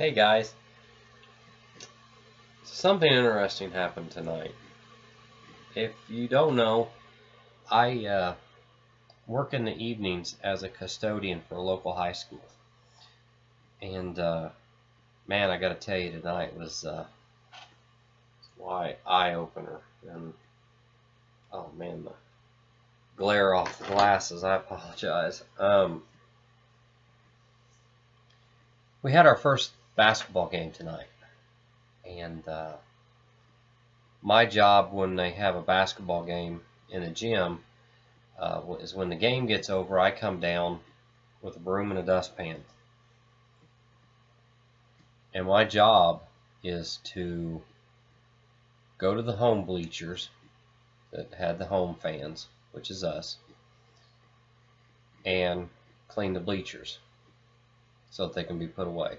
Hey guys, something interesting happened tonight. If you don't know, I work in the evenings as a custodian for a local high school. And man, I gotta tell you, tonight was why eye-opener. And oh man, the glare off the glasses, I apologize. We had our first basketball game tonight. And my job when they have a basketball game in the gym is when the game gets over, I come down with a broom and a dustpan. And my job is to go to the home bleachers that had the home fans, which is us, and clean the bleachers so that they can be put away.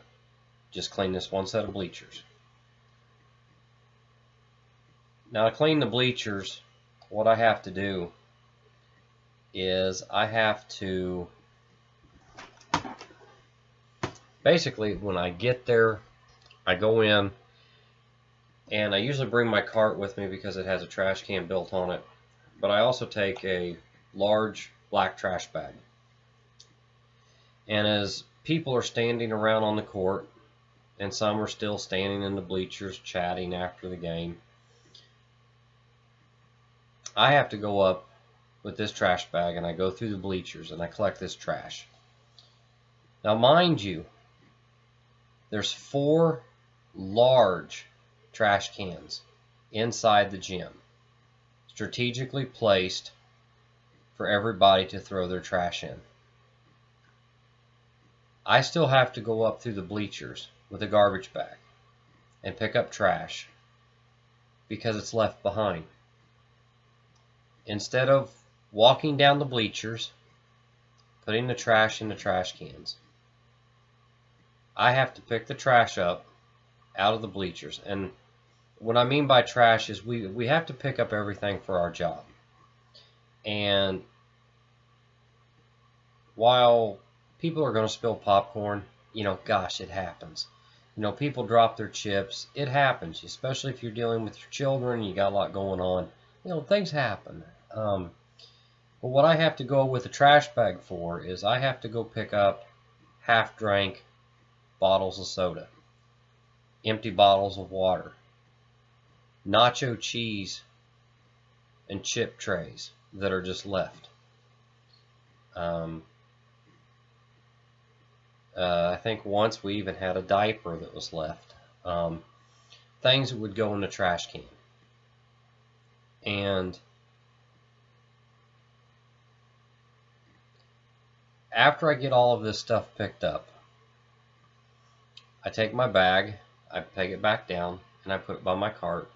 Just clean this one set of bleachers. Now to clean the bleachers, what I have to do is I have to basically, when I get there, I go in, and I usually bring my cart with me because it has a trash can built on it, but I also take a large black trash bag. And as people are standing around on the court, and some are still standing in the bleachers chatting after the game, I have to go up with this trash bag and I go through the bleachers and I collect this trash. Now mind you, there's 4 large trash cans inside the gym, strategically placed for everybody to throw their trash in. I still have to go up through the bleachers with a garbage bag and pick up trash because it's left behind. Instead of walking down the bleachers, putting the trash in the trash cans, I have to pick the trash up out of the bleachers. And what I mean by trash is we have to pick up everything for our job. And while people are going to spill popcorn, gosh, it happens. People drop their chips. It happens, especially if you're dealing with your children, you got a lot going on. Things happen. But what I have to go with a trash bag for is I have to go pick up half-drank bottles of soda, empty bottles of water, nacho cheese, and chip trays that are just left. I think once we even had a diaper that was left. Things that would go in the trash can. And after I get all of this stuff picked up, I take my bag, I peg it back down, and I put it by my cart.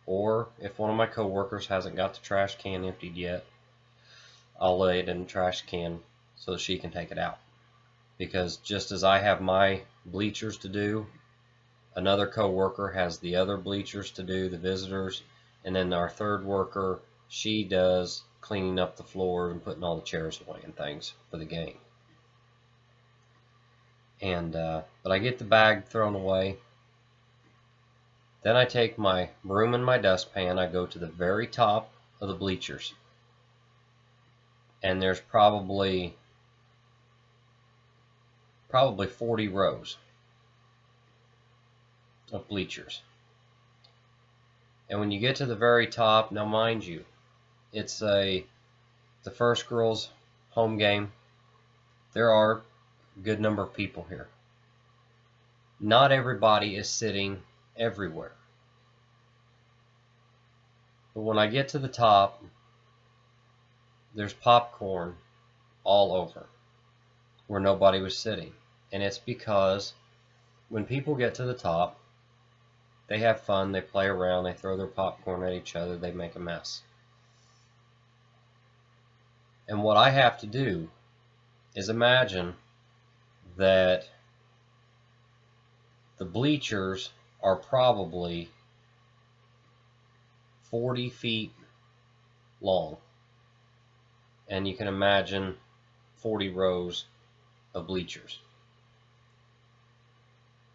Or if one of my coworkers hasn't got the trash can emptied yet, I'll lay it in the trash can so that she can take it out. Because just as I have my bleachers to do, another coworker has the other bleachers to do, the visitors, and then our third worker, she does cleaning up the floor and putting all the chairs away and things for the game. And but I get the bag thrown away. Then I take my broom and my dustpan. I go to the very top of the bleachers, and there's probably 40 rows of bleachers. And when you get to the very top, now mind you, it's the first girls' home game. There are a good number of people here. Not everybody is sitting everywhere. But when I get to the top, there's popcorn all over where nobody was sitting. And it's because when people get to the top, they have fun, they play around, they throw their popcorn at each other, they make a mess. And what I have to do is imagine that the bleachers are probably 40 feet long. And you can imagine 40 rows of bleachers.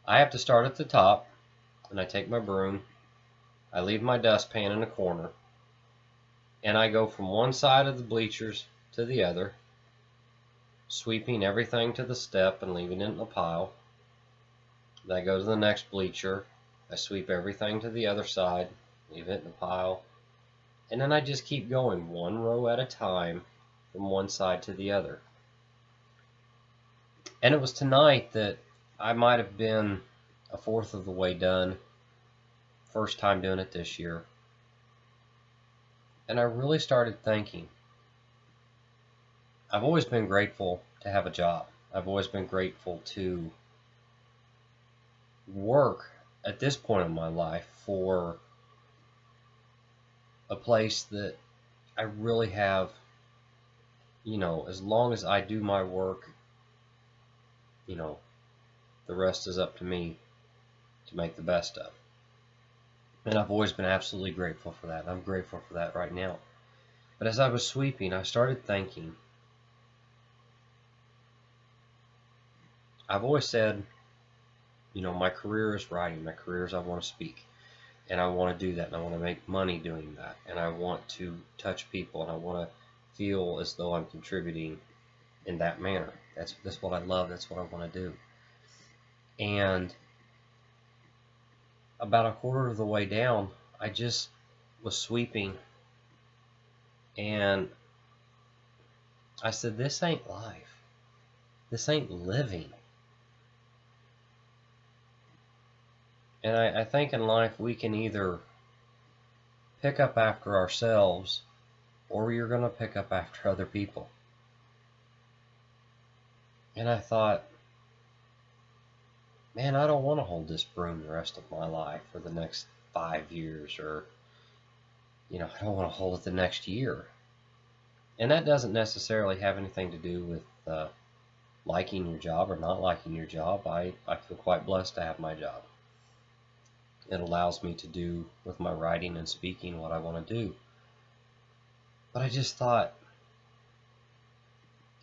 I have to start at the top, and I take my broom, I leave my dustpan in a corner, and I go from one side of the bleachers to the other, sweeping everything to the step and leaving it in a pile. Then I go to the next bleacher, I sweep everything to the other side, leave it in a pile, and then I just keep going one row at a time from one side to the other. And it was tonight that I might have been a fourth of the way done. First time doing it this year. And I really started thinking, I've always been grateful to have a job. I've always been grateful to work at this point in my life for a place that I really have, as long as I do my work, the rest is up to me to make the best of. And I've always been absolutely grateful for that. I'm grateful for that right now. But as I was sweeping, I started thinking, I've always said, my career is writing. My career is I want to speak. And I want to do that. And I want to make money doing that. And I want to touch people. And I want to feel as though I'm contributing in that manner. That's what I love. That's what I want to do. And about a quarter of the way down, I just was sweeping. And I said, this ain't life. This ain't living. And I think in life we can either pick up after ourselves or you're going to pick up after other people. And I thought, man, I don't want to hold this broom the rest of my life for the next 5 years, or, I don't want to hold it the next year. And that doesn't necessarily have anything to do with liking your job or not liking your job. I feel quite blessed to have my job. It allows me to do with my writing and speaking what I want to do. But I just thought,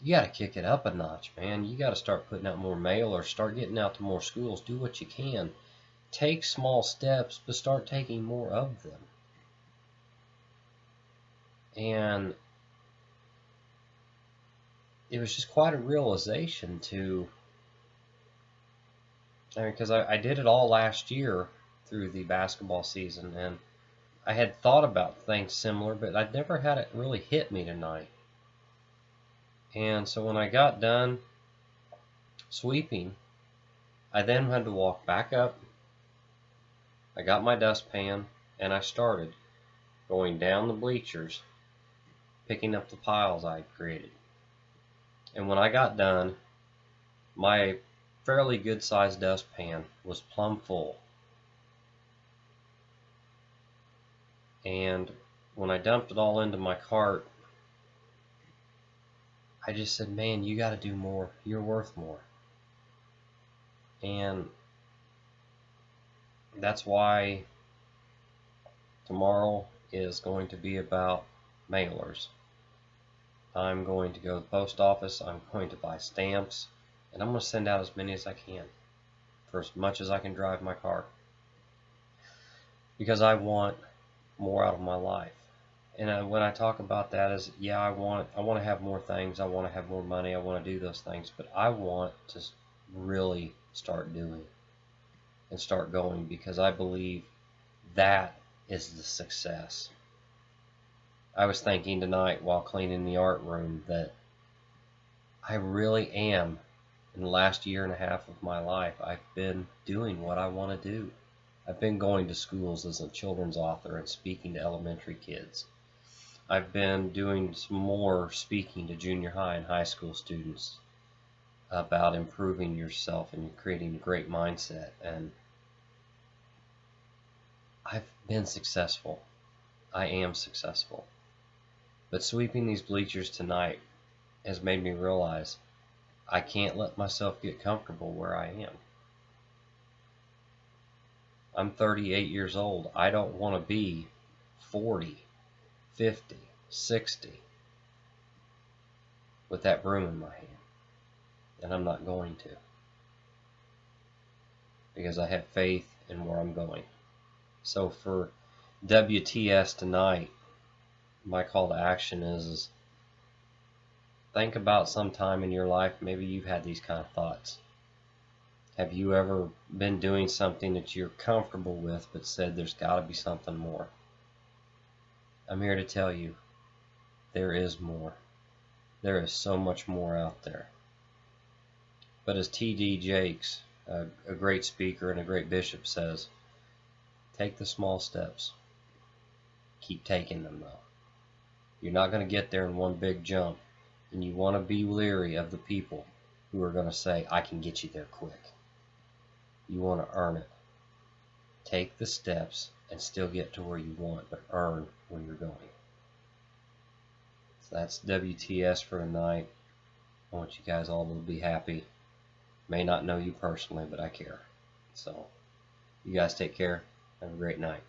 you got to kick it up a notch, man. You got to start putting out more mail or start getting out to more schools. Do what you can. Take small steps, but start taking more of them. And it was just quite a realization because I did it all last year through the basketball season, and I had thought about things similar, but I'd never had it really hit me tonight. And so when I got done sweeping, I then had to walk back up. I got my dustpan, and I started going down the bleachers, picking up the piles I had created. And when I got done, my fairly good-sized dustpan was plumb full. And when I dumped it all into my cart, I just said, man, you got to do more. You're worth more. And that's why tomorrow is going to be about mailers. I'm going to go to the post office. I'm going to buy stamps. And I'm going to send out as many as I can for as much as I can drive my car. Because I want more out of my life. And when I talk about that is, yeah, I want to have more things. I want to have more money. I want to do those things. But I want to really start doing and start going, because I believe that is the success. I was thinking tonight while cleaning the art room that I really am, in the last year and a half of my life, I've been doing what I want to do. I've been going to schools as a children's author and speaking to elementary kids. I've been doing some more speaking to junior high and high school students about improving yourself and creating a great mindset. And I've been successful. I am successful. But sweeping these bleachers tonight has made me realize I can't let myself get comfortable where I am. I'm 38 years old. I don't want to be 40, 50, 60 with that broom in my hand. And I'm not going to. because I have faith in where I'm going. So for WTS tonight, my call to action is think about some time in your life, maybe you've had these kind of thoughts. Have you ever been doing something that you're comfortable with but said there's got to be something more? I'm here to tell you, there is more. There is so much more out there. But as T.D. Jakes, a great speaker and a great bishop, says, take the small steps. Keep taking them, though. You're not going to get there in one big jump, and you want to be leery of the people who are going to say, I can get you there quick. You want to earn it. Take the steps and still get to where you want, but earn where you're going. So that's WTS for tonight. I want you guys all to be happy. May not know you personally, but I care. So you guys take care. Have a great night.